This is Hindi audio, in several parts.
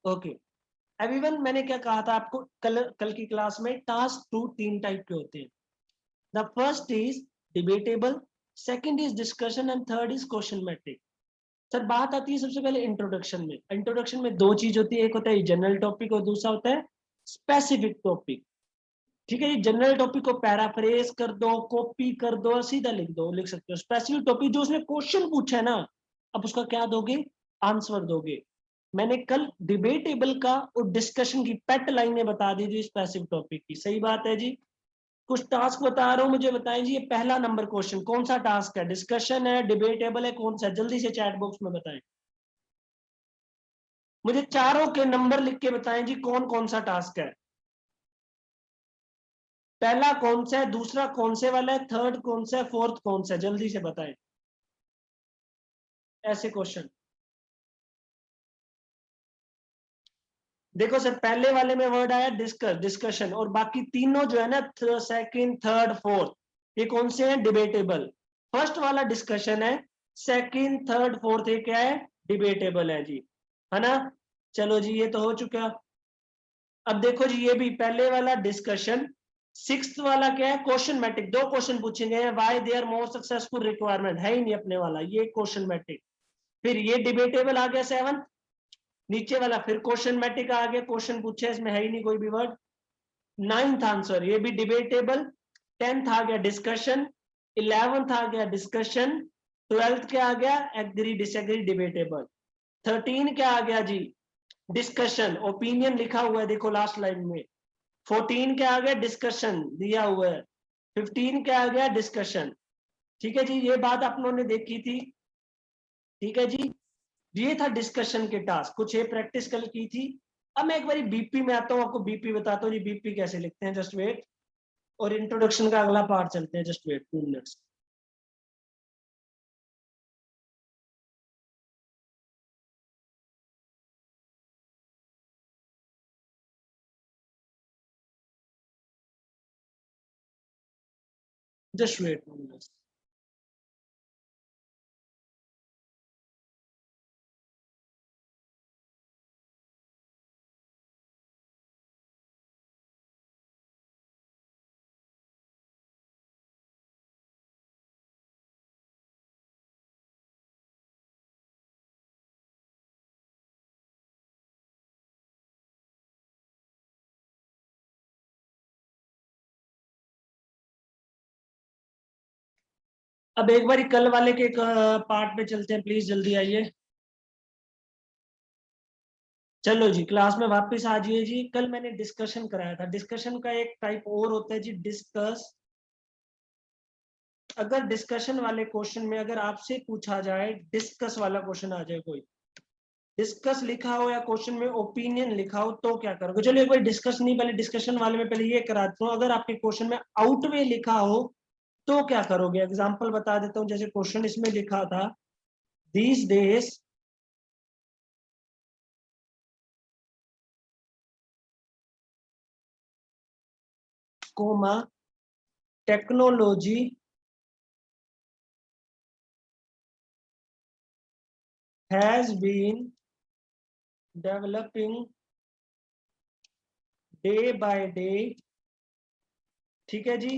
ओके एवरीवन, मैंने क्या कहा था आपको कल की क्लास में, टास्क 2 तीन टाइप के होते हैं। The first is debatable, second is discussion and third is question metric. Sir बात आती है सबसे पहले इंट्रोडक्शन में। इंट्रोडक्शन में दो चीज होती है, एक होता है जनरल टॉपिक और दूसरा होता है स्पेसिफिक टॉपिक। ठीक है, जनरल टॉपिक को पैराफ्रेज कर दो, कॉपी कर दो, सीधा लिख दो, लिख सकते हो। स्पेसिफिक टॉपिक जो उसने क्वेश्चन पूछा है ना, अब उसका क्या दोगे, आंसर दोगे। मैंने कल डिबेटेबल का और डिस्कशन की पेट लाइनें बता दी थी स्पेसिफिक टॉपिक की। सही बात है जी। कुछ टास्क बता रहा हूं, मुझे बताएं जी। ये पहला नंबर क्वेश्चन कौन सा टास्क है, डिस्कशन है, डिबेटेबल है, कौन सा है? जल्दी से चैट बॉक्स में बताएं, मुझे चारों के नंबर लिख के बताएं जी, कौन कौन सा टास्क है। पहला कौन सा है, दूसरा कौन से वाला है, थर्ड कौन सा है, फोर्थ कौन सा है? जल्दी से बताएं ऐसे क्वेश्चन। देखो सर, पहले वाले में वर्ड आया डिस्कस, डिस्कशन, और बाकी तीनों जो है ना, सेकंड, थर्ड, फोर्थ, ये कौन से हैं, डिबेटेबल। फर्स्ट वाला डिस्कशन है, सेकंड, थर्ड, फोर्थ ये क्या है, डिबेटेबल है जी, है ना। चलो जी, ये तो हो चुका। अब देखो जी, ये भी पहले वाला डिस्कशन। सिक्स्थ वाला क्या है, क्वेश्चन मैट्रिक। दो क्वेश्चन पूछे गए हैं, why they are more successful requirement, है ही नहीं अपने वाला, ये क्वेश्चन मैट्रिक। फिर ये डिबेटेबल आ गया सेवन। नीचे वाला फिर क्वेश्चन मैट्रिक आ गया, क्वेश्चन पूछे, इसमें है ही नहीं कोई भी वर्ड। नाइन्थ आंसर ये भी डिबेटेबल। टेंथ आ गया डिस्कशन। इलेवेंथ आ गया डिस्कशन। ट्वेल्थ क्या आ गया, एग्री डिसएग्री डिबेटेबल। 13 क्या आ गया जी, डिस्कशन, ओपिनियन लिखा हुआ है देखो लास्ट लाइन में। 14 क्या आ गया, डिस्कशन दिया हुआ है। 15 क्या आ गया, डिस्कशन। ठीक है जी, ये बात आप लोगों ने देखी थी। ठीक है जी, ये था डिस्कशन के टास्क, कुछ ये प्रैक्टिस कल की थी। अब मैं एक बार बीपी में आता हूँ, आपको बीपी बताता हूँ जी, बीपी कैसे लिखते हैं, जस्ट वेट। और इंट्रोडक्शन का अगला पार्ट चलते हैं, just wait 2 minutes. Just wait 2 minutes. अब एक बार कल वाले के पार्ट पे चलते हैं, प्लीज जल्दी आइए। चलो जी, क्लास में वापस आ जाइए जी। कल मैंने डिस्कशन कराया था, डिस्कशन का एक टाइप और होता है जी, डिस्कस। अगर डिस्कशन वाले क्वेश्चन में अगर आपसे पूछा जाए, डिस्कस वाला क्वेश्चन आ जाए, कोई डिस्कस लिखा हो या क्वेश्चन में ओपिनियन लिखा हो, तो क्या करोगे। चलो एक बार डिस्कस नहीं, पहले डिस्कशन वाले में पहले ये कराता हूँ। अगर आपके क्वेश्चन में आउटवे लिखा हो तो क्या करोगे। एग्जांपल बता देता हूँ, जैसे क्वेश्चन इसमें लिखा था, these days comma technology has been developing day by day. ठीक है जी,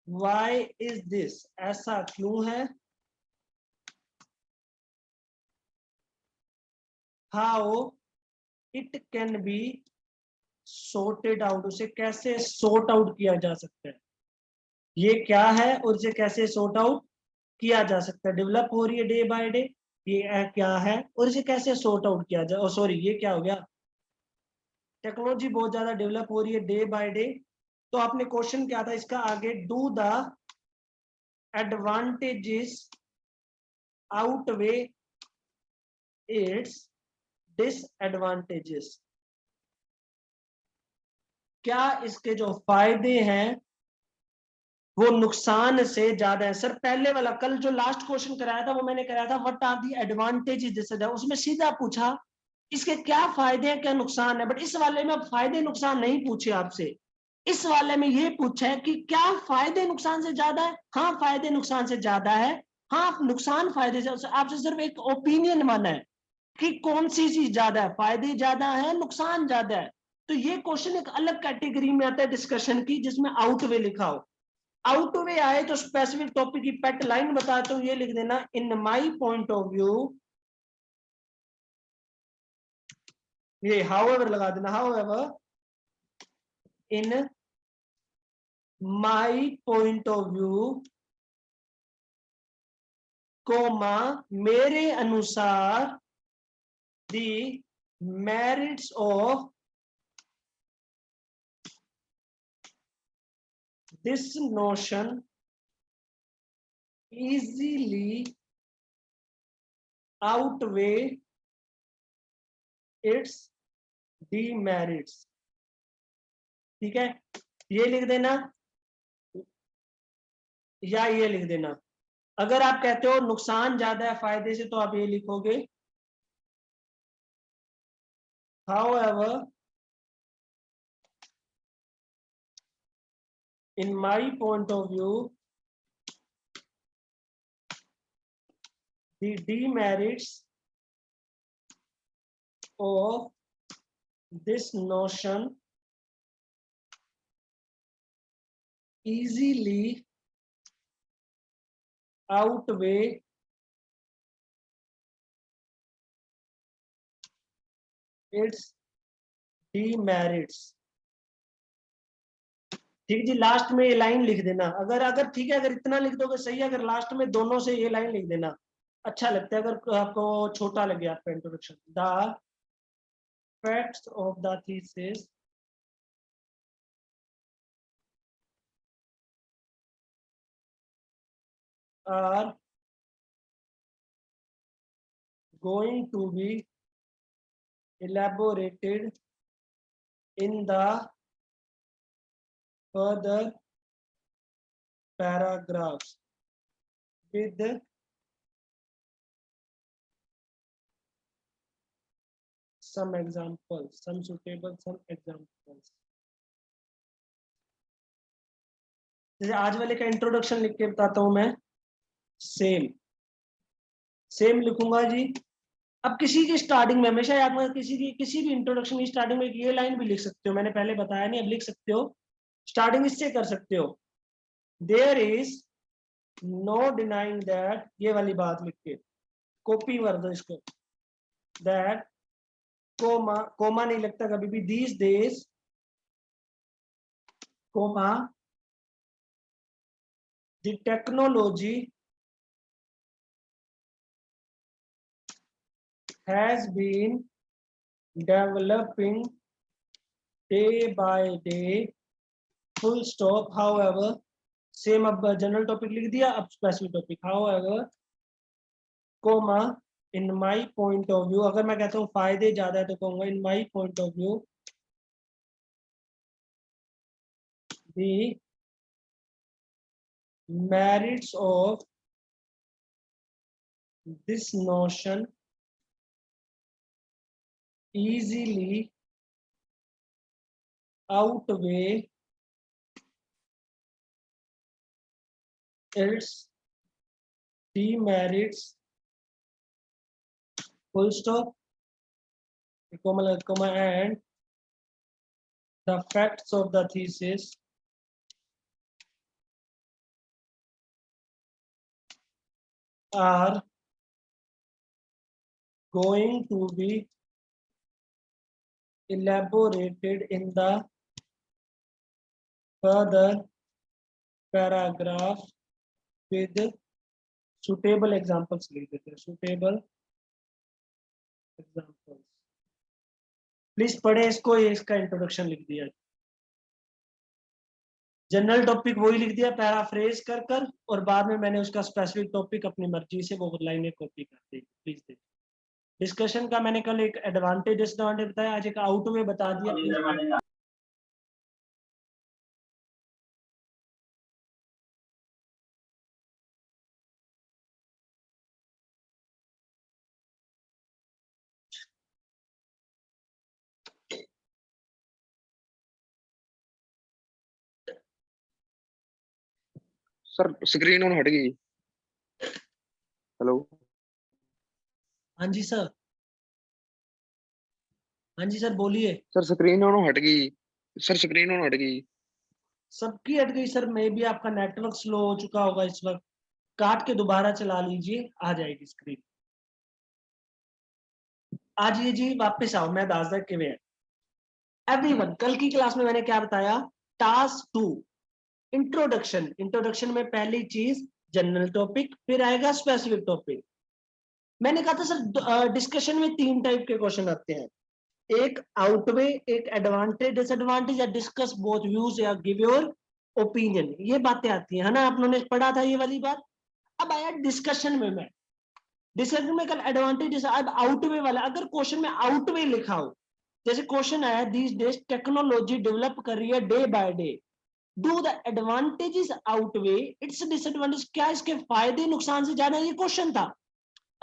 वाई इज दिस, ऐसा क्यों है। How it can be sorted out, उसे कैसे सॉर्ट आउट किया जा सकता है। ये क्या है और इसे कैसे सॉर्ट आउट किया जा सकता है। डेवलप हो रही है डे बाय डे, ये क्या है और इसे कैसे सॉर्ट आउट किया जाए। सॉरी, ये क्या हो गया, टेक्नोलॉजी बहुत ज्यादा डेवलप हो रही है डे बाय डे। तो आपने क्वेश्चन क्या था इसका आगे, do the advantages outweigh it's disadvantages. क्या इसके जो फायदे हैं वो नुकसान से ज्यादा है। सर पहले वाला कल जो लास्ट क्वेश्चन कराया था वो मैंने कराया था, what are the advantages disadvantage, उसमें सीधा पूछा इसके क्या फायदे हैं क्या नुकसान है। बट इस वाले में अब फायदे नुकसान नहीं पूछे आपसे, इस वाले में ये पूछा है कि क्या फायदे नुकसान से ज्यादा है। हाँ फायदे नुकसान से ज्यादा है, हाँ नुकसान फायदे से, आपसे सिर्फ एक ओपिनियन माना है। कि कौन सी चीज ज्यादा है, फायदे ज्यादा है नुकसान ज्यादा है। तो ये क्वेश्चन एक अलग कैटेगरी में आता है डिस्कशन की, जिसमें आउटवे लिखा हो। आउटवे आए तो स्पेसिफिक टॉपिक की पेट लाइन बताता हूं, ये लिख देना, in my point of view, ये हाउएवर लगा देना, however in my point of view, comma मेरे अनुसार, the merits of this notion easily outweigh its demerits। ठीक है, ये लिख देना या ये लिख देना। अगर आप कहते हो नुकसान ज्यादा है फायदे से, तो आप ये लिखोगे, however in my point of view the demerits of this notion easily outweigh its demerits। ठीक जी, लास्ट में ये लाइन लिख देना। अगर ठीक है, अगर इतना लिख दोगे सही है, अगर लास्ट में दोनों से ये लाइन लिख देना अच्छा लगता है। अगर आपको छोटा लगे आपका introduction, the facts of the thesis are going to be elaborated in the further paragraphs with some examples, some suitable some examples। जैसे आज वाले का इंट्रोडक्शन लिख के बताता हूं मैं, सेम लिखूंगा जी। अब किसी की स्टार्टिंग में हमेशा याद रखना, किसी भी इंट्रोडक्शन की स्टार्टिंग में ये लाइन भी लिख सकते हो, मैंने पहले बताया नहीं, अब लिख सकते हो। स्टार्टिंग इससे कर सकते हो, there is no denying that, ये वाली बात लिख के कॉपी कर दो इसको, दैट कोमा नहीं लगता कभी भी, these days comma the technology has been developing day by day, full stop, however same. अब जनरल टॉपिक लिख दिया, अब special topic, however comma in my point of view. अगर मैं कहता हूँ फायदे ज्यादा है तो कहूंगा in my point of view the merits of this notion easily outweigh its demerits, full stop, comma, and the facts of the thesis are going to be elaborated in the further paragraph with suitable examples लिख देते हैं, suitable examples। प्लीज पढ़े इसको, ये इसका इंट्रोडक्शन लिख दिया, जनरल टॉपिक वही लिख दिया पैराफ्रेज कर कर, और बाद में मैंने उसका स्पेसिफिक टॉपिक अपनी मर्जी से वो लाइनें कॉपी कर दी। प्लीज देखिए डिस्कशन का मैंने कल एक एडवांटेज डिसएडवांटेज बताया, आज एक आउटवे बता दिया। सर स्क्रीन ऑन हट गई। हेलो, हाँ जी सर। हाँ जी सर बोलिए। सर स्क्रीन ऑन हट गई, सर स्क्रीन ऑन हट गई। सबकी हट गई सर, मे भी आपका नेटवर्क स्लो हो चुका होगा इस वक्त। काट के दोबारा चला लीजिए, आ जाएगी स्क्रीन। आज ये जी वापस आओ, मैं दासदा के वे एवरीवन। कल की क्लास में मैंने क्या बताया? Task 2 introduction. इंट्रोडक्शन में पहली चीज जनरल टॉपिक, फिर आएगा स्पेसिफिक टॉपिक। मैंने कहा था सर डिस्कशन में 3 टाइप के क्वेश्चन आते हैं, एक आउटवे, एक एडवांटेज डिसएडवांटेज, या डिस्कस बोथ व्यूज, या गिव योर ओपिनियन। ये बातें आती है ना, आप लोगों ने पढ़ा था ये वाली बात। अब आया डिस्कशन में, मैं डिस्कशन में कल एडवांटेज, अब आउटवे वाला। अगर क्वेश्चन में आउटवे लिखा हो, जैसे क्वेश्चन आया दीस डेज टेक्नोलॉजी डेवलप कर रही है day by day, do the advantages outweigh it's disadvantage, क्या इसके फायदे नुकसान से ज्यादा, ये क्वेश्चन था।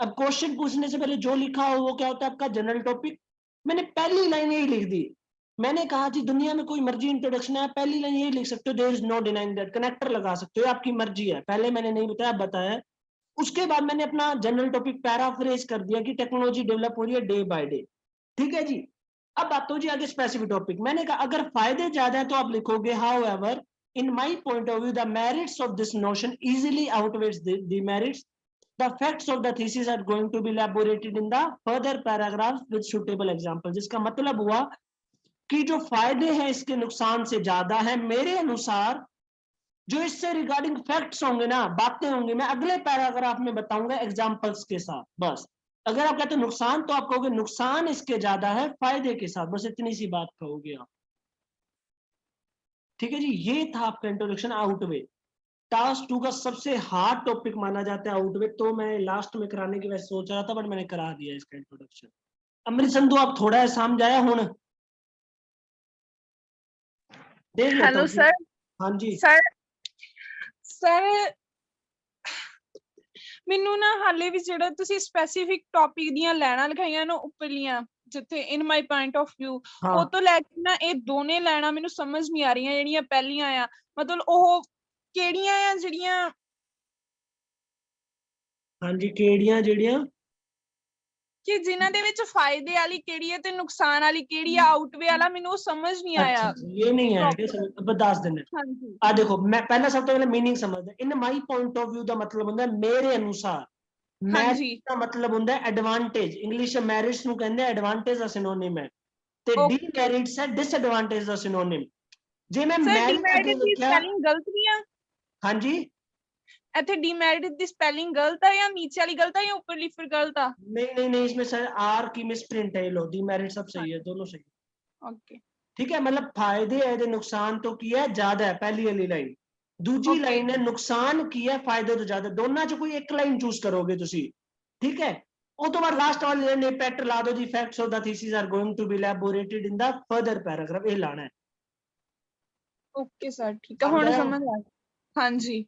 अब क्वेश्चन पूछने से पहले जो लिखा हो वो क्या होता है? आपका जनरल टॉपिक। मैंने पहली लाइन यही लिख दी। मैंने कहा जी दुनिया में कोई मर्जी इंट्रोडक्शन है, पहली लाइन यही लिख सकते हो, there is no denying that, connector लगा सकते हो, आपकी मर्जी है। पहले मैंने नहीं बताया, बताया। उसके बाद मैंने अपना जनरल टॉपिक पैराफ्रेज कर दिया कि टेक्नोलॉजी डेवलप हो रही है डे बाय डे। ठीक है जी। अब बात हो जी आगे स्पेसिफिक टॉपिक। मैंने कहा अगर फायदे ज्यादा है तो आप लिखोगे however in my point of view the merits of this notion easily outweighs the merits, the facts of the thesis are going to be elaborated in the further paragraphs with suitable example। जिसका मतलब हुआ कि जो फायदे हैं इसके नुकसान से ज्यादा है मेरे अनुसार। जो इससे रिगार्डिंग फैक्ट्स होंगे ना, बातें होंगी, मैं अगले पैराग्राफ में बताऊंगा एग्जांपल्स के साथ। बस अगर आप कहते हैं नुकसान, तो आप कहोगे नुकसान इसके ज्यादा है फायदे के साथ, बस इतनी सी बात कहोगे आप। ठीक है जी, ये था आपका इंट्रोडक्शन आउटवे। टास्क 2 का सबसे हार्ड टॉपिक माना जाता है आउटवे, तो मैं लास्ट में कराने की वैसे सोच रहा था, बट मैंने करा दिया इसका इंट्रोडक्शन। अमृत संधू आप थोड़ा है समझाया हुन देख लेता हेलो हूँ। सर। हाँ जी सर सर ਮੈਨੂੰ ਨਾ ਹਾਲੇ ਵੀ ਜਿਹੜਾ ਤੁਸੀਂ ਸਪੈਸੀਫਿਕ ਟੌਪਿਕ ਦੀਆਂ ਲੈਣਾ ਲਿਖਾਈਆਂ ਨਾ ਉੱਪਰਲੀਆਂ, ਜਿੱਥੇ ਇਨ ਮਾਈ ਪੁਆਇੰਟ ਆਫ ਵਿਊ, ਉਹ ਤੋਂ ਲੈ ਕੇ ਨਾ ਇਹ ਦੋਨੇ ਲੈਣਾ ਮੈਨੂੰ ਸਮਝ ਨਹੀਂ ਆ ਰਹੀਆਂ। ਜਿਹੜੀਆਂ ਪਹਿਲੀਆਂ ਆ ਮਤਲਬ ਉਹ ਕਿਹੜੀਆਂ ਆ ਜਿਹੜੀਆਂ? हाँ जी ਕਿਹੜੀਆਂ ਜਿਹੜੀਆਂ ਕਿ ਜਿਨ੍ਹਾਂ ਦੇ ਵਿੱਚ ਫਾਇਦੇ ਵਾਲੀ ਕਿਹੜੀ ਹੈ ਤੇ ਨੁਕਸਾਨ ਵਾਲੀ ਕਿਹੜੀ ਆ, ਆਊਟਵੇ ਵਾਲਾ ਮੈਨੂੰ ਉਹ ਸਮਝ नहीं आया। अच्छा ये नहीं है कि बता देने। हाँ जी आ देखो मैं पहला सब तो पहले मीनिंग समझदा। इन माई पॉइंट ऑफ व्यू का मतलब होता है मेरे अनुसार। हाँ मैरिट जी का मतलब होता है एडवांटेज, इंग्लिश में मैरिट्स ਨੂੰ ਕਹਿੰਦੇ एडवांटेज ਦਾ सिनोनिम है, ਤੇ डीमेरिट्स है डिसएडवांटेज ਦਾ सिनोनिम। ਜੇ मैं सर मैरिट डिमेरिट ਅੱਗੇ ਦੀ लिखा, ਸਪੈਲਿੰਗ ਗਲਤ ਨਹੀਂ ਆ? हाँ जी ਇੱਥੇ डिमेरिट ਦੀ स्पेलिंग गलत है या नीचे वाली गलत है या ऊपरली फिर गलत है? नहीं इसमें सर आर की मिसप्रिंट है, लो डीमेरिट सब सही है, दोनों सही है। ओके ठीक है, मतलब फायदे है नुकसान तो किया है ज्यादा है पहली वाली लाइन। दूजी ओके लाइन है नुकसान किया है फायदे तो ज्यादा, दोनों च कोई एक लाइन चूज करोगे तुसी। ठीक है, ਉਹ ਤੋਂ ਬਾਅਦ ਲਾਸਟ ਵਾਲੀ ਲਾਈਨ ਇਫੈਕਟ ਲਾ ਦੋ ਜੀ, facts of the thesis are going to be elaborated in the further paragraph, ਇਹ ਲਾਣਾ है। ओके सर ठीक है, हुण समझ आ गया। हाँ जी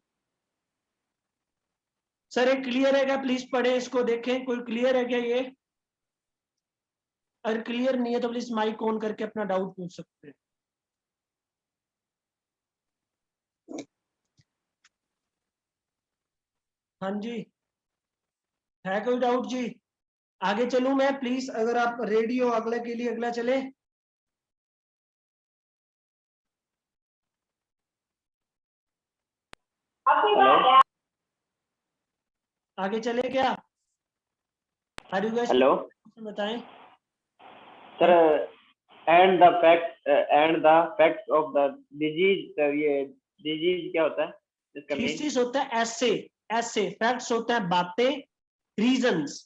सर एक क्लियर है क्या? प्लीज पढ़े इसको, देखें कोई क्लियर है क्या ये? अगर क्लियर नहीं है तो प्लीज माइक ऑन करके अपना डाउट पूछ सकते हैं। हाँ जी, है कोई डाउट जी? आगे चलूं मैं प्लीज, अगर आप रेडी हो अगले के लिए, अगला चले। आगे चले क्या? हेलो बताएं sir. And the facts of the disease, sir ये डिजीज क्या होता है इसका मेन? थीसिस होता है ऐसे, ऐसे फैक्ट्स होता है बातें, रीजंस।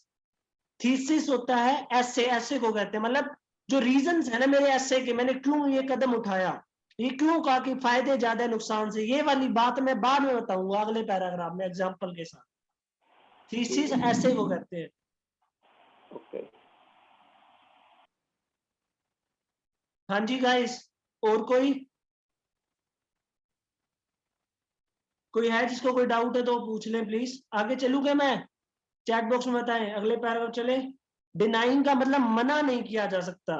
थीसिस होता है ऐसे, ऐसे को कहते हैं मतलब जो रीजंस है ना मेरे ऐसे के, मैंने क्यों ये कदम उठाया, ये क्यों कहा कि फायदे ज्यादा है नुकसान से, ये वाली बात मैं बाद में बताऊंगा अगले पैराग्राफ में एग्जांपल के साथ। थीसिस ऐसे को कहते हैं। ओके हाँ जी गाइस, और कोई है जिसको कोई डाउट है तो पूछ लें प्लीज। आगे चलूंगा मैं, चैट बॉक्स में बताएं, अगले पैराग्राफ चले। डिनाइंग का मतलब मना नहीं किया जा सकता,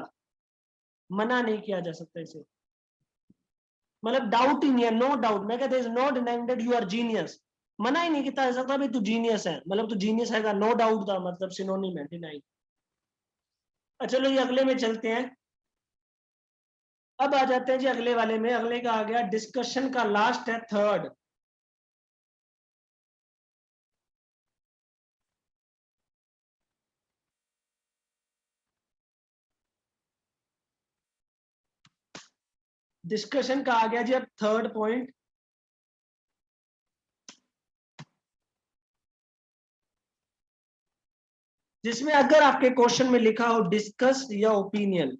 मना नहीं किया जा सकता इसे, मतलब डाउट ही नहीं है, नो डाउट। मैं कहते हैं no denying that you are genius, मना ही नहीं किया जा सकता भाई तू जीनियस है, मतलब तू जीनियस हैगा, नो डाउट का मतलब सिनोनिम है डिनाइंग। चलो ये अगले में चलते हैं। अब आ जाते हैं जी अगले वाले में। अगले का आ गया डिस्कशन का लास्ट है थर्ड। डिस्कशन का आ गया जी अब थर्ड पॉइंट। जिसमें अगर आपके क्वेश्चन में लिखा हो डिस्कस या ओपिनियन,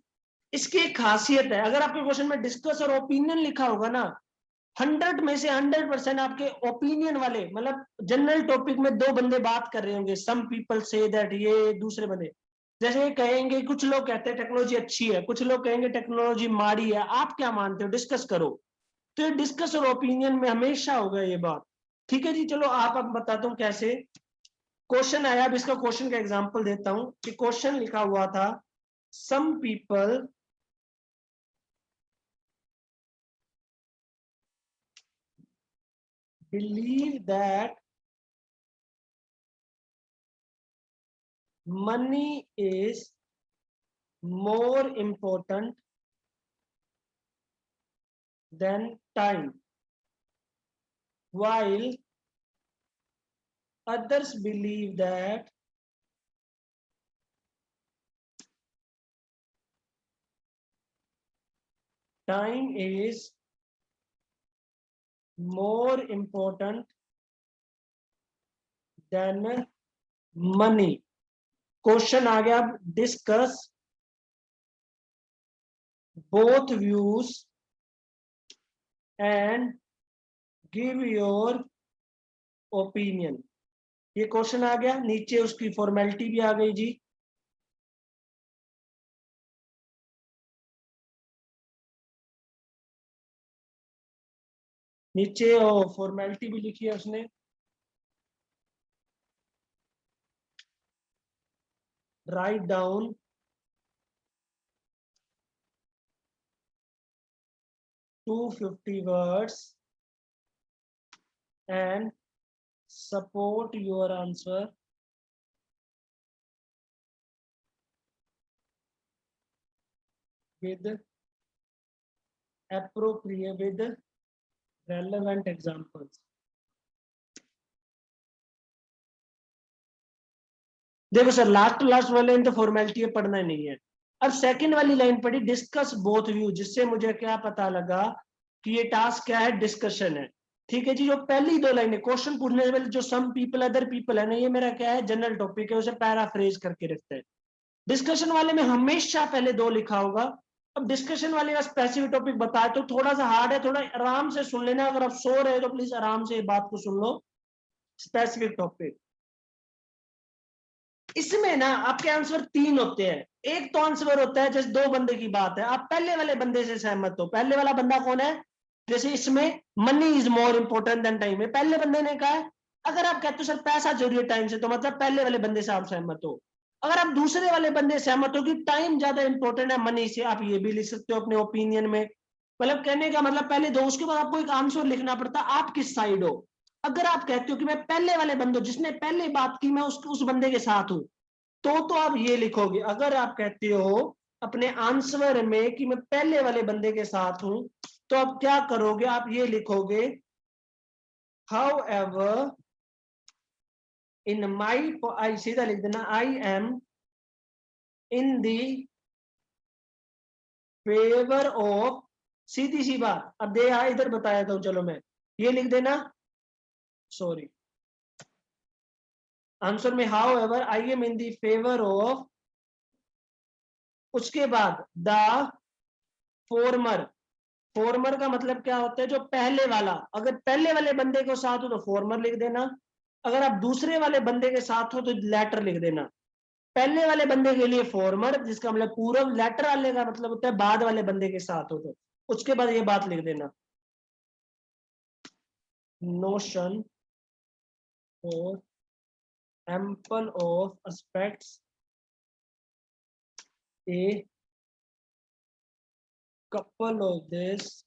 इसकी एक खासियत है, अगर आपके क्वेश्चन में डिस्कस और ओपिनियन लिखा होगा ना, 100 में से 100% आपके ओपिनियन वाले, मतलब जनरल टॉपिक में दो बंदे बात कर रहे होंगे, सम पीपल से दैट, ये दूसरे बंदे जैसे कहेंगे, कुछ लोग कहते हैं टेक्नोलॉजी अच्छी है, कुछ लोग कहेंगे टेक्नोलॉजी माड़ी है, आप क्या मानते हो, डिस्कस करो। तो ये डिस्कस और ओपिनियन में हमेशा होगा ये बात। ठीक है जी, चलो आप अब बताता हूँ कैसे क्वेश्चन आया। अब इसका क्वेश्चन का एग्जांपल देता हूं कि क्वेश्चन लिखा हुआ था some people believe that money is more important than time, while others believe that time is more important than money। Question आ गया अब discuss both views and give your opinion। ये क्वेश्चन आ गया, नीचे उसकी फॉर्मेलिटी भी आ गई जी। नीचे फॉर्मेलिटी भी लिखी है उसने, write down 250 words and support your answer with appropriate with relevant examples। देखो सर, लास्ट वाले तो फॉर्मेलिटी पढ़ना ही नहीं है। अब सेकंड वाली लाइन पढ़ी डिस्कस बोथ व्यू, जिससे मुझे क्या पता लगा कि ये टास्क क्या है, डिस्कशन है। ठीक है जी, जो पहली दो लाइनें क्वेश्चन पूछने से पहले जो सम पीपल अदर पीपल है ना, ये मेरा क्या है, जनरल टॉपिक है, उसे पैराफ्रेज करके रखते हैं। डिस्कशन वाले में हमेशा पहले दो लिखा होगा। अब डिस्कशन वाले का स्पेसिफिक टॉपिक बताए तो थोड़ा सा हार्ड है, थोड़ा आराम से सुन लेना। अगर आप सो रहे हो तो प्लीज आराम से बात को सुन लो। स्पेसिफिक टॉपिक, इसमें ना आपके आंसर तीन होते हैं। एक तो आंसर होता है जैसे दो बंदे की बात है, आप पहले वाले बंदे से सहमत हो। पहले वाला बंदा कौन है, जैसे इसमें money is more important than time है, पहले बंदे ने कहा है। अगर आप कहते हो सर पैसा जरूरी है टाइम से, तो मतलब पहले वाले बंदे से आप सहमत हो। अगर आप दूसरे वाले बंदे से सहमत हो कि टाइम ज्यादा इंपॉर्टेंट है मनी से, आप ये भी लिख सकते हो अपने ओपिनियन में। मतलब कहने का मतलब पहले दो, उसके बाद आपको एक आंसर लिखना पड़ता है, आप किस साइड हो। अगर आप कहते हो कि मैं पहले वाले बंदे, जिसने पहले बात की, मैं उस बंदे के साथ हूं, तो आप ये लिखोगे। अगर आप कहते हो अपने आंसर में कि मैं पहले वाले बंदे के साथ हूं, तो आप क्या करोगे, आप ये लिखोगे हाउ एवर इन माई, आई सीधा लिख देना, I am in the favour of, सीधी सी बात। अब दे इधर बताया था, चलो मैं ये लिख देना, सॉरी, आंसर में how ever I am in the favour of, उसके बाद द फॉर्मर। फॉर्मर का मतलब क्या होता है, जो पहले वाला। अगर पहले वाले बंदे के साथ हो तो फॉर्मर लिख देना, अगर आप दूसरे वाले बंदे के साथ हो तो लेटर लिख देना। पहले वाले बंदे के लिए फॉर्मर, जिसका मतलब पूर्व, लेटर वाले का मतलब होता है बाद वाले बंदे के साथ हो तो उसके बाद ये बात लिख देना, नोशन और ample of aspects a couple of this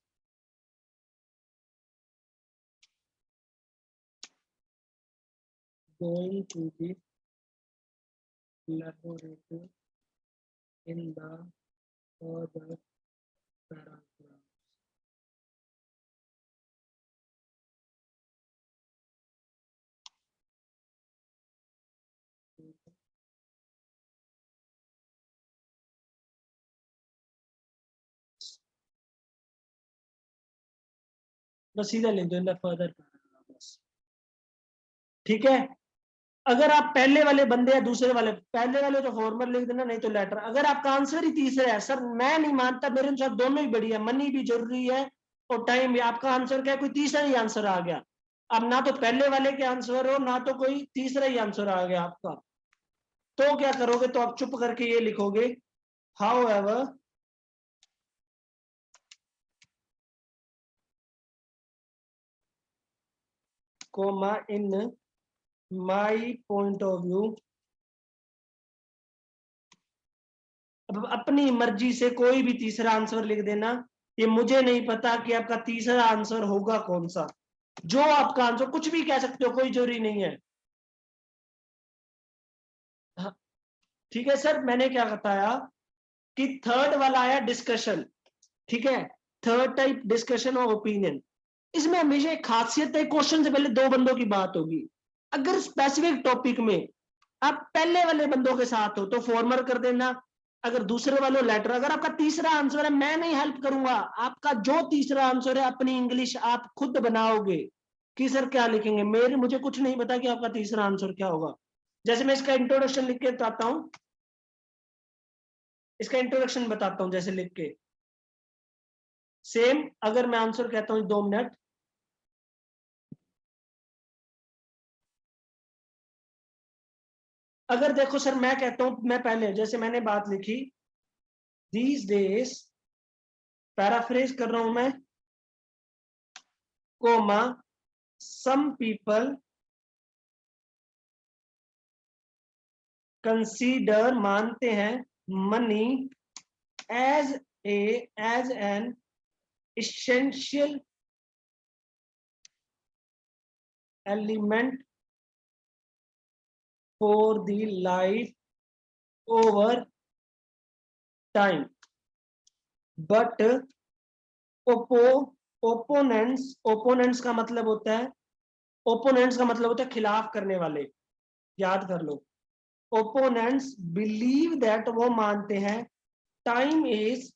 going to be elaborated in the further paragraph. बस सीधा लिख दो इन द फर्दर पैराग्राफ बस। ठीक है, अगर आप पहले वाले बंदे या दूसरे वाले, पहले वाले तो फॉर्मल लिख देना, नहीं तो लेटर। अगर आपका आंसर ही तीसरा है, सर मैं नहीं मानता, मेरे अनुसार दोनों ही बढ़िया, मनी भी जरूरी है और टाइम भी। आपका आंसर क्या है, कोई तीसरा ही आंसर आ गया। अब ना तो पहले वाले के आंसर हो, ना तो कोई तीसरा ही आंसर आ गया आपका, तो क्या करोगे, तो आप चुप करके ये लिखोगे, however comma in my point of view. अब अपनी मर्जी से कोई भी तीसरा आंसर लिख देना, ये मुझे नहीं पता कि आपका तीसरा आंसर होगा कौन सा। जो आपका आंसर, कुछ भी कह सकते हो, कोई जरूरी नहीं है। हाँ, ठीक है सर, मैंने क्या बताया कि थर्ड वाला आया डिस्कशन। ठीक है, थर्ड टाइप डिस्कशन और ओपिनियन। इसमें हमेशा एक खासियत है, क्वेश्चन से पहले दो बंदों की बात होगी। अगर स्पेसिफिक टॉपिक में आप पहले वाले बंदों के साथ हो तो फॉर्मर कर देना, अगर दूसरे वाले लेटर। अगर आपका तीसरा आंसर है, मैं नहीं हेल्प करूंगा, आपका जो तीसरा आंसर है अपनी इंग्लिश आप खुद बनाओगे कि सर क्या लिखेंगे। मुझे कुछ नहीं पता कि आपका तीसरा आंसर क्या होगा। जैसे मैं इसका इंट्रोडक्शन लिख के बताता हूं, इसका इंट्रोडक्शन बताता हूं जैसे लिख के। सेम अगर मैं आंसर कहता हूं 2 मिनट, अगर देखो सर मैं कहता हूं, मैं पहले जैसे मैंने बात लिखी, दीज डेज, पैराफ्रेज कर रहा हूं मैं, कोमा सम पीपल कंसीडर, मानते हैं, money as an essential element for the life over time, but opponents का मतलब होता है, opponents का मतलब होता है खिलाफ करने वाले, याद कर लो। opponents believe that, वो मानते हैं, time is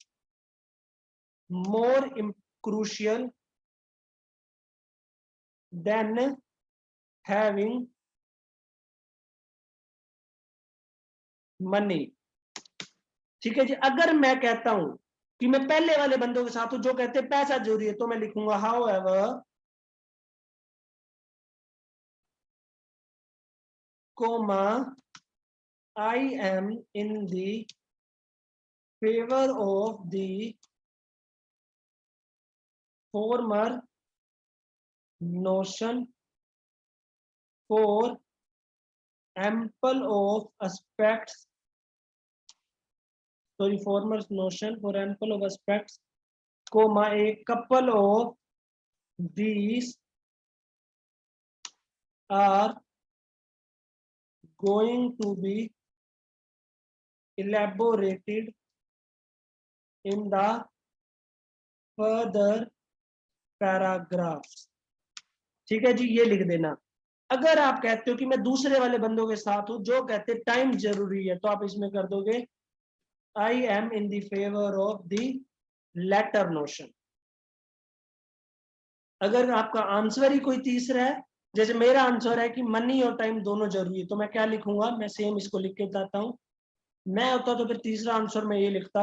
more crucial than having money। ठीक है जी, अगर मैं कहता हूं कि मैं पहले वाले बंदों के साथ हूं जो कहते हैं पैसा जरूरी है, तो मैं लिखूंगा however comma I am in the favour of the former notion for ample of aspects, sorry, former notion for ample of aspects, comma a couple of these are going to be elaborated in the further paragraphs। ठीक है जी, ये लिख देना। अगर आप कहते हो कि मैं दूसरे वाले बंदों के साथ हूं जो कहते हैं टाइम जरूरी है, तो आप इसमें कर दोगे I am in the favour of the latter notion. अगर आपका आंसर ही कोई तीसरा है, जैसे मेरा आंसर है कि मनी और टाइम दोनों जरूरी है, तो मैं क्या लिखूंगा, मैं सेम इसको लिख के बताता हूं। मैं होता तो फिर तीसरा आंसर मैं ये लिखता,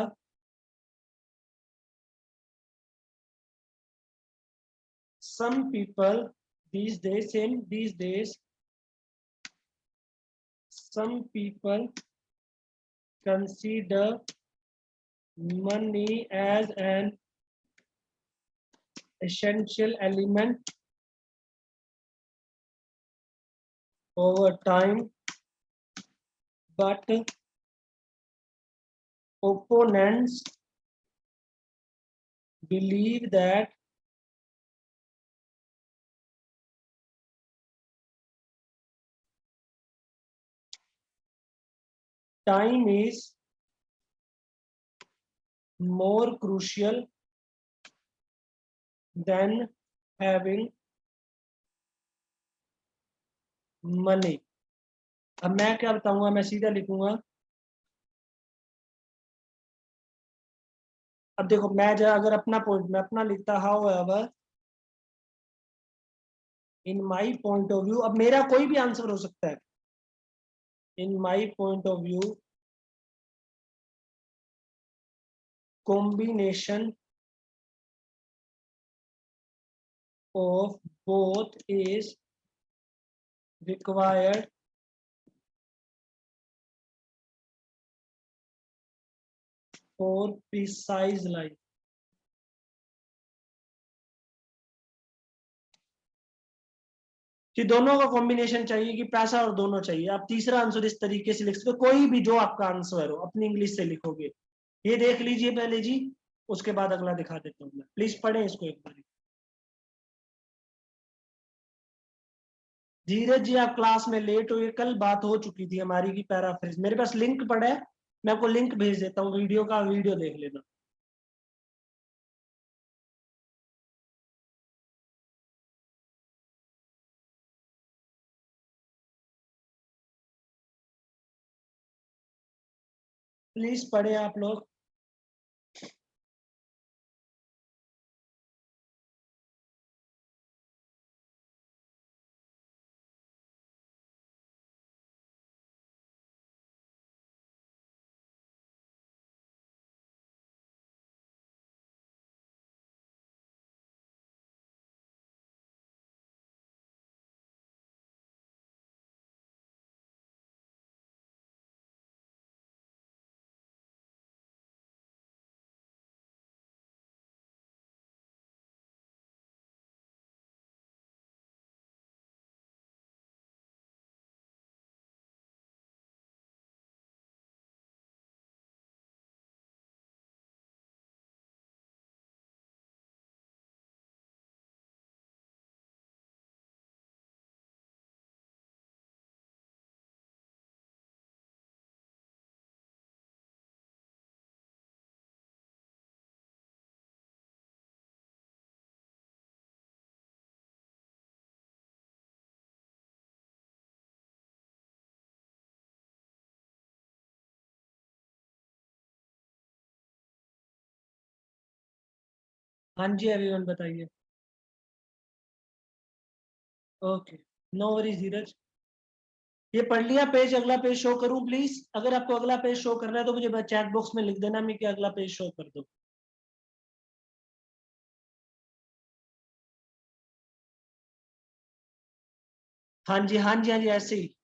some people these days, same these days, some people consider money as an essential element over time, but opponents believe that time is more crucial than having money. अब मैं क्या बताऊंगा, मैं सीधा लिखूंगा, अब देखो मैं अगर अपना पॉइंट मैं अपना लिखता, however in my point of view, अब मेरा कोई भी आंसर हो सकता है, in my point of view combination of both is required for precise life. कि दोनों का कॉम्बिनेशन चाहिए, कि पैसा और दोनों चाहिए। आप तीसरा आंसर इस तरीके से लिख सकते हो, कोई भी जो आपका आंसर हो अपनी इंग्लिश से लिखोगे। ये देख लीजिए पहले जी, उसके बाद अगला दिखा देता हूँ मैं। प्लीज पढ़ें इसको एक बार। धीरज जी आप क्लास में लेट हुए, कल बात हो चुकी थी हमारी की पैराफ्रेज, मेरे पास लिंक पड़ा है, मैं आपको लिंक भेज देता हूँ वीडियो का, वीडियो देख लेना। प्लीज पढ़े आप लोग। हाँ जी एवरीवन बताइए। ओके, नो वरीज धीरज। ये पढ़ लिया पेज, अगला पेज शो करूं प्लीज? अगर आपको अगला पेज शो करना है तो मुझे चैट बॉक्स में लिख देना, मैं कि अगला पेज शो कर दो। हाँ जी हाँ जी हाँ जी, ऐसे ही।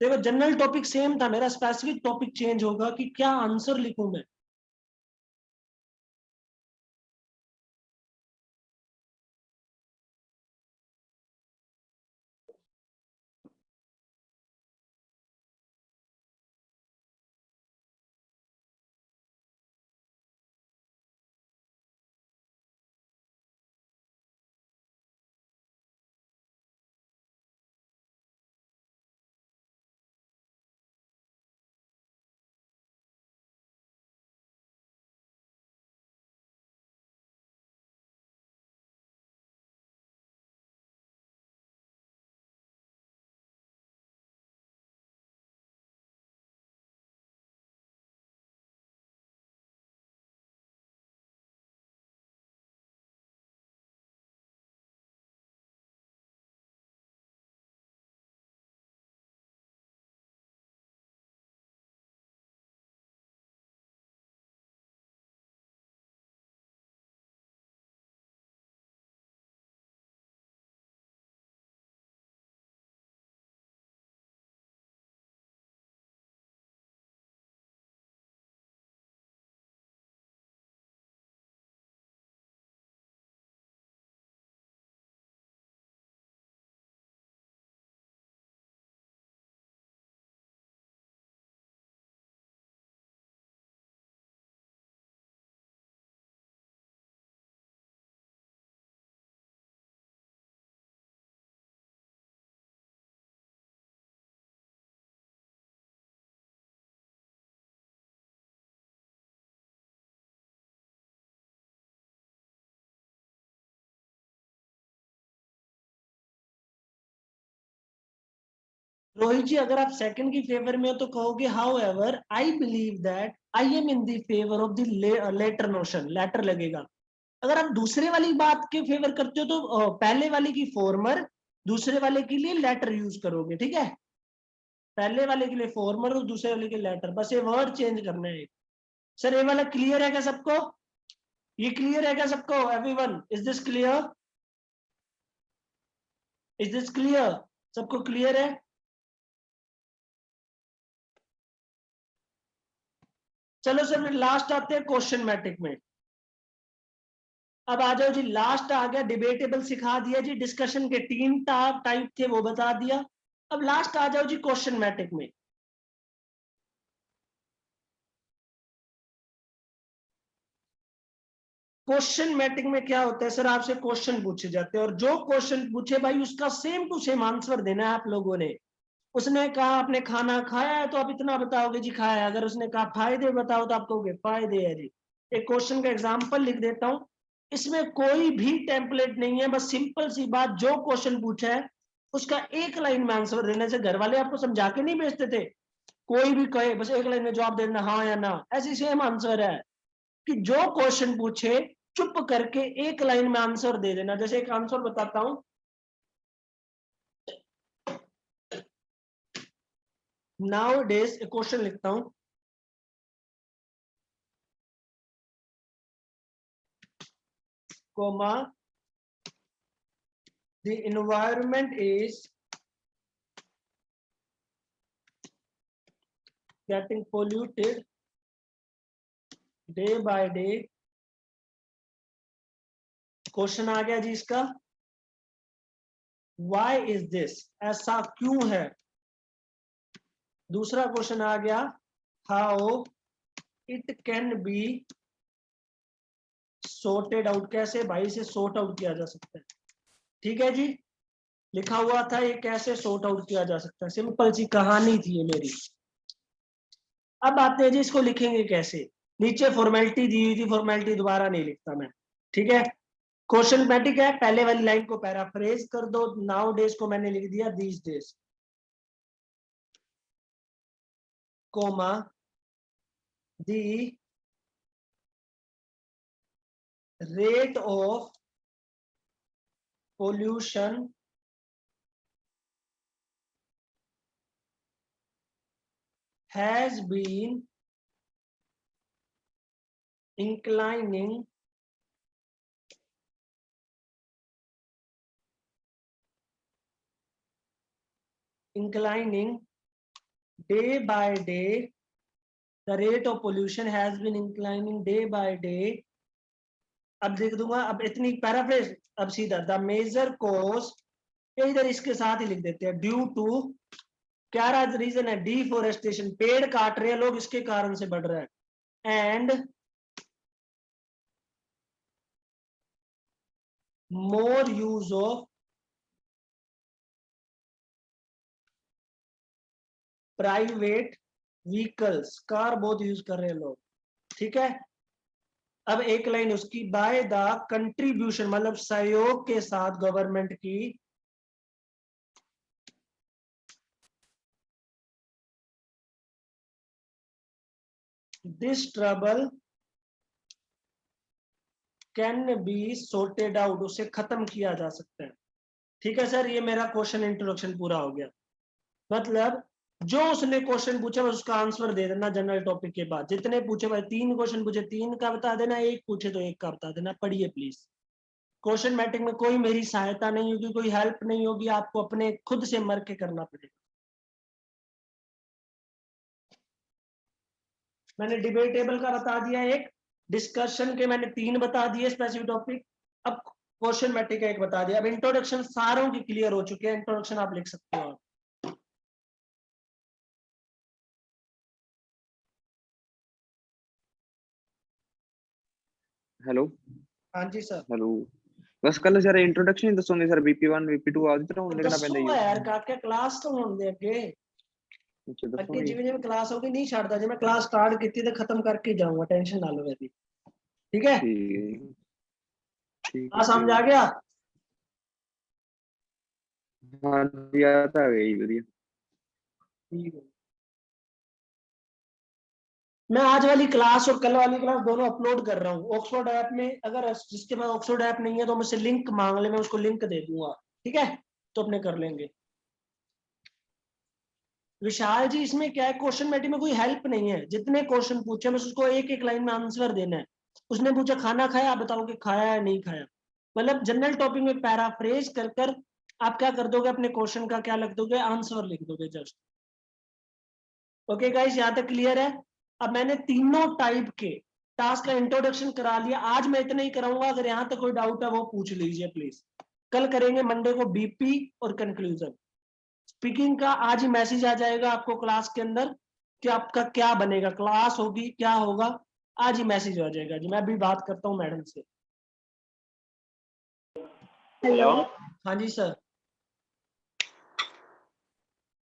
देखो जनरल टॉपिक सेम था मेरा, स्पेसिफिक टॉपिक चेंज होगा कि क्या आंसर लिखूं मैं। रोहित जी अगर आप सेकंड की फेवर में हो तो कहोगे however I believe that I am in the favour of the latter notion, latter लगेगा। अगर आप दूसरे वाली बात के फेवर करते हो तो पहले वाले की फॉर्मर, दूसरे वाले के लिए लेटर यूज करोगे, ठीक है। पहले वाले के लिए फॉर्मर और दूसरे वाले के लेटर, बस ये वर्ड चेंज करना है। सर ये वाला क्लियर है क्या सबको? ये क्लियर है क्या सबको? Everyone, is this clear? Is this clear? सबको क्लियर है? चलो सर लास्ट आते हैं क्वेश्चन मैट्रिक में। अब आ जाओ जी, लास्ट आ गया, डिबेटेबल सिखा दिया जी, डिस्कशन के 3 टाइप थे वो बता दिया। अब लास्ट आ जाओ जी क्वेश्चन मैट्रिक में। क्वेश्चन मैट्रिक में क्या होता है सर, आपसे क्वेश्चन पूछे जाते हैं और जो क्वेश्चन पूछे भाई उसका सेम टू सेम आंसर देना है आप लोगों ने। उसने कहा आपने खाना खाया है तो आप इतना बताओगे जी खाया है, अगर उसने कहा फायदे बताओ तो आप कहोगे फायदे है जी। एक क्वेश्चन का एग्जांपल लिख देता हूं, इसमें कोई भी टेम्पलेट नहीं है, बस सिंपल सी बात, जो क्वेश्चन पूछा है उसका एक लाइन में आंसर देने से, घर वाले आपको समझा के नहीं भेजते थे, कोई भी कहे बस एक लाइन में जवाब देना हाँ या ना, ऐसी सेम आंसर है कि जो क्वेश्चन पूछे चुप करके एक लाइन में आंसर दे देना। जैसे एक आंसर बताता हूं, नाउ डेज एक क्वेश्चन लिखता हूं, comma the environment is getting polluted day by day। Question आ गया जी इसका, why is this, ऐसा क्यों है। दूसरा क्वेश्चन आ गया, how it can be sorted out, कैसे भाई से सॉर्ट आउट किया जा सकता है। ठीक है जी, लिखा हुआ था ये कैसे सॉर्ट आउट किया जा सकता है, सिंपल सी कहानी थी ये मेरी। अब आते हैं जी इसको लिखेंगे कैसे। नीचे फॉर्मेलिटी दी हुई थी, फॉर्मेलिटी दोबारा नहीं लिखता मैं, ठीक है। क्वेश्चन मैट्रिक है, पहले वाली लाइन को पैराफ्रेज कर दो, नाउ डेज को मैंने लिख दिया these days, comma the rate of pollution has been inclining day by day, the rate of pollution has been inclining day by day। अब लिख दूंगा, अब इतनी पैराफ्रेज, अब सीधा द मेजर कॉज, इधर इसके साथ ही लिख देते हैं, ड्यू टू, क्या रीजन है, डिफोरेस्टेशन, पेड़ काट रहे हैं लोग इसके कारण से बढ़ रहा है, and more use of private vehicles, car बहुत यूज कर रहे हैं लोग, ठीक है। अब एक लाइन उसकी, बाय द कंट्रीब्यूशन, मतलब सहयोग के साथ गवर्नमेंट की, this trouble can be sorted out, उसे खत्म किया जा सकता है। ठीक है सर, ये मेरा क्वेश्चन इंट्रोडक्शन पूरा हो गया। मतलब जो उसने क्वेश्चन पूछा बस उसका आंसर दे देना जनरल टॉपिक के बाद, जितने पूछे भाई 3 क्वेश्चन पूछे 3 का बता देना, एक पूछे तो 1 का बता देना। पढ़िए प्लीज, क्वेश्चन मैट्रिक में कोई मेरी सहायता नहीं होगी, कोई हेल्प नहीं होगी, आपको अपने खुद से मर के करना पड़ेगा। मैंने डिबेटेबल का बता दिया एक, डिस्कशन के मैंने 3 बता दिए स्पेसिफिक टॉपिक, अब क्वेश्चन मैट्रिक का 1 बता दिया। अब इंट्रोडक्शन सारों की क्लियर हो चुके हैं, इंट्रोडक्शन आप लिख सकते हो। हेलो हाँ जी सर। हेलो, बस कल सर इंट्रोडक्शन ही दसोगे सर, VP1 VP2 आज तरह तो लिखना पैंदा दसूंगा यार काके, क्लास तो होने दे अगे, अच्छा अगे दसोगे जिवें जिवें क्लास होगी नहीं छाड़दा, जे मैं क्लास स्टार्ट की तो खत्म करके जाऊंगा, टेंशन ना लो वैसी, ठीक है। ठीक हाँ समझ आ गया। हाँ जी आता है, यही बढ़िया। ठीक है। मैं आज वाली क्लास और कल वाली क्लास दोनों अपलोड कर रहा हूँ ऑक्सफोर्ड ऐप में। अगर जिसके पास ऑक्सफोर्ड ऐप नहीं है तो मुझसे लिंक मांग ले, मैं उसको लिंक दे दूंगा, ठीक है? तो अपने कर लेंगे। विशाल जी इसमें क्या है, क्वेश्चन मैटी में कोई हेल्प नहीं है, जितने क्वेश्चन पूछे बस उसको एक एक लाइन में आंसर देना है। उसने पूछा खाना खाया, आप बताओ कि खाया या नहीं खाया, मतलब जनरल टॉपिक में पैराफ्रेज कर कर आप क्या कर दोगे, अपने क्वेश्चन का क्या लिख दोगे, आंसर लिख दोगे जस्ट। ओके गाइस, यहाँ तक क्लियर है? अब मैंने तीनों टाइप के टास्क का इंट्रोडक्शन करा लिया, आज मैं इतना ही कराऊंगा। अगर यहाँ तक कोई डाउट है वो पूछ लीजिए प्लीज। कल करेंगे मंडे को बीपी और कंक्लूजन। स्पीकिंग का आज ही मैसेज आ जाएगा आपको क्लास के अंदर कि आपका क्या बनेगा, क्लास होगी क्या होगा, आज ही मैसेज आ जाएगा जी। मैं अभी बात करता हूँ मैडम से। हेलो। हाँ जी सर।